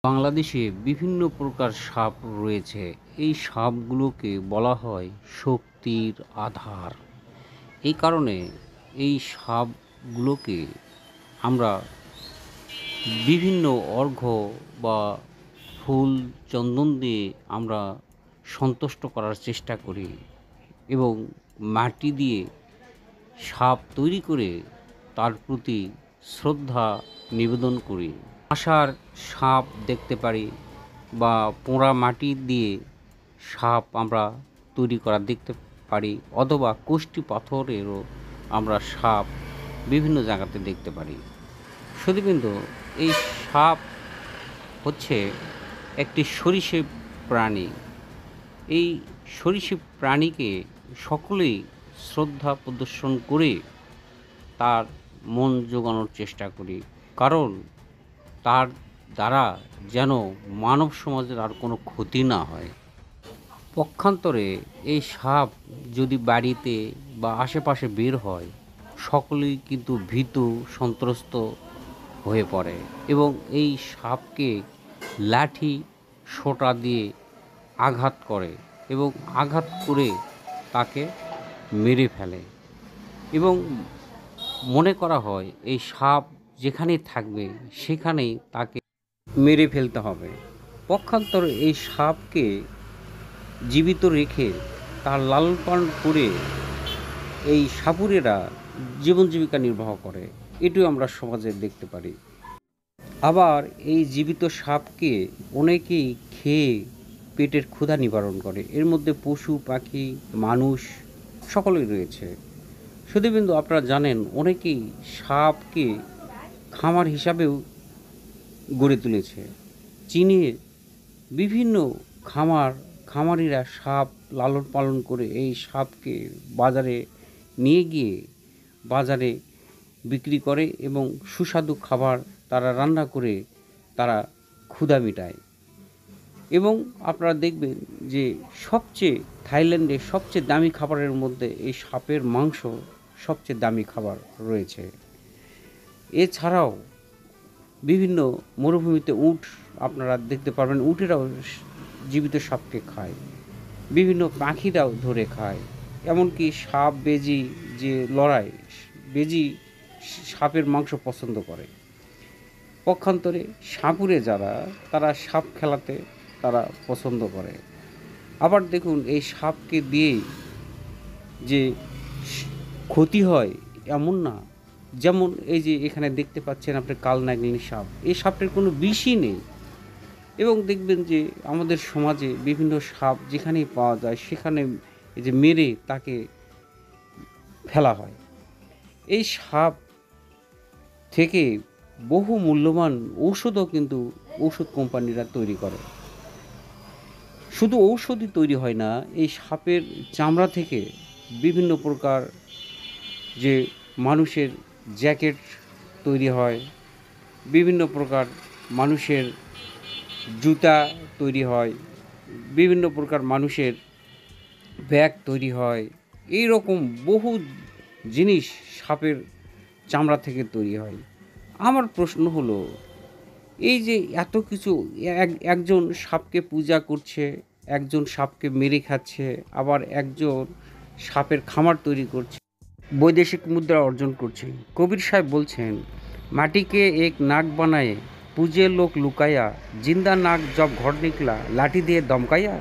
বাংলাদেশে বিভিন্ন প্রকার সাপ রয়েছে। এই সাপগুলোকে বলা হয় শক্তির আধার। এই কারণে এই সাপগুলোকে আমরা বিভিন্ন অর্ঘ্য বা ফুল চন্দন দিয়ে আমরা সন্তুষ্ট করার চেষ্টা করি এবং মাটি দিয়ে সাপ তৈরি করে তার প্রতি শ্রদ্ধা নিবেদন করি। আশার সাপ দেখতে পারি বা পোড়া মাটি দিয়ে সাপ আমরা তৈরি করা দেখতে পারি, অথবা কষ্টি পাথরেরও আমরা সাপ বিভিন্ন জায়গাতে দেখতে পারি। সুধীবৃন্দ, এই সাপ হচ্ছে একটি সরীসৃপ প্রাণী। এই সরীসৃপ প্রাণীকে সকলেই শ্রদ্ধা প্রদর্শন করে তার মন জোগানোর চেষ্টা করি, কারণ তার দ্বারা যেন মানব সমাজের আর কোনো ক্ষতি না হয়। পক্ষান্তরে এই সাপ যদি বাড়িতে বা আশেপাশে বের হয়, সকলেই কিন্তু ভীতু সন্ত্রস্ত হয়ে পড়ে এবং এই সাপকে লাঠি সোঁটা দিয়ে আঘাত করে এবং আঘাত করে তাকে মেরে ফেলে এবং মনে করা হয় এই সাপ যেখানেই থাকবে সেখানেই তাকে মেরে ফেলতে হবে। পক্ষান্তরে এই সাপকে জীবিত রেখে তার লালন পালন করে এই সাপুড়েরা জীবন জীবিকা নির্বাহ করে, এটিও আমরা সমাজে দেখতে পারি। আবার এই জীবিত সাপকে অনেকেই খেয়ে পেটের ক্ষুধা নিবারণ করে। এর মধ্যে পশু পাখি মানুষ সকলেই রয়েছে। সুধীবৃন্দ, আপনারা জানেন অনেকেই সাপকে খামার হিসাবেও গড়ে তুলেছে। চীনে বিভিন্ন খামারিরা সাপ লালন পালন করে এই সাপকে বাজারে নিয়ে গিয়ে বাজারে বিক্রি করে এবং সুস্বাদু খাবার তারা রান্না করে তারা ক্ষুধা মেটায়। এবং আপনারা দেখবেন যে থাইল্যান্ডে সবচেয়ে দামি খাবারের মধ্যে এই সাপের মাংস সবচেয়ে দামি খাবার রয়েছে। এছাড়াও বিভিন্ন মরুভূমিতে উট আপনারা দেখতে পারবেন, উটেরাও জীবিত সাপকে খায়, বিভিন্ন পাখিরাও ধরে খায়। এমনকি সাপ বেজি যে লড়াই, বেজি সাপের মাংস পছন্দ করে। পক্ষান্তরে সাপুড়ে যারা, তারা সাপ খেলাতে তারা পছন্দ করে। আবার দেখুন, এই সাপকে দিয়েই যে ক্ষতি হয় এমন না। যেমন এই যে এখানে দেখতে পাচ্ছেন আপনি কালনাগিনী সাপ, এই সাপটার কোনো বিষই নেই এবং দেখবেন যে আমাদের সমাজে বিভিন্ন সাপ যেখানেই পাওয়া যায় সেখানে এই যে মেরে তাকে ফেলা হয়। এই সাপ থেকে বহু মূল্যবান ঔষধও কিন্তু ঔষধ কোম্পানিরা তৈরি করে। শুধু ঔষধই তৈরি হয় না, এই সাপের চামড়া থেকে বিভিন্ন প্রকার যে মানুষের জ্যাকেট তৈরি হয়, বিভিন্ন প্রকার মানুষের জুতা তৈরি হয়, বিভিন্ন প্রকার মানুষের ব্যাগ তৈরি হয়। এই রকম বহু জিনিস সাপের চামড়া থেকে তৈরি হয়। আমার প্রশ্ন হলো, এই যে এত কিছু, একজন সাপকে পূজা করছে, একজন সাপকে মেরে খাচ্ছে, আবার একজন সাপের খামার তৈরি করছে, বৈদেশিক মুদ্রা অর্জন করছে। কবির সাহেব বলছেন, মাটিকে এক নাক বানায়ে पूजे लोग लुकाया, जिंदा नाक जब घर निकला लाठी दिए दमकाया।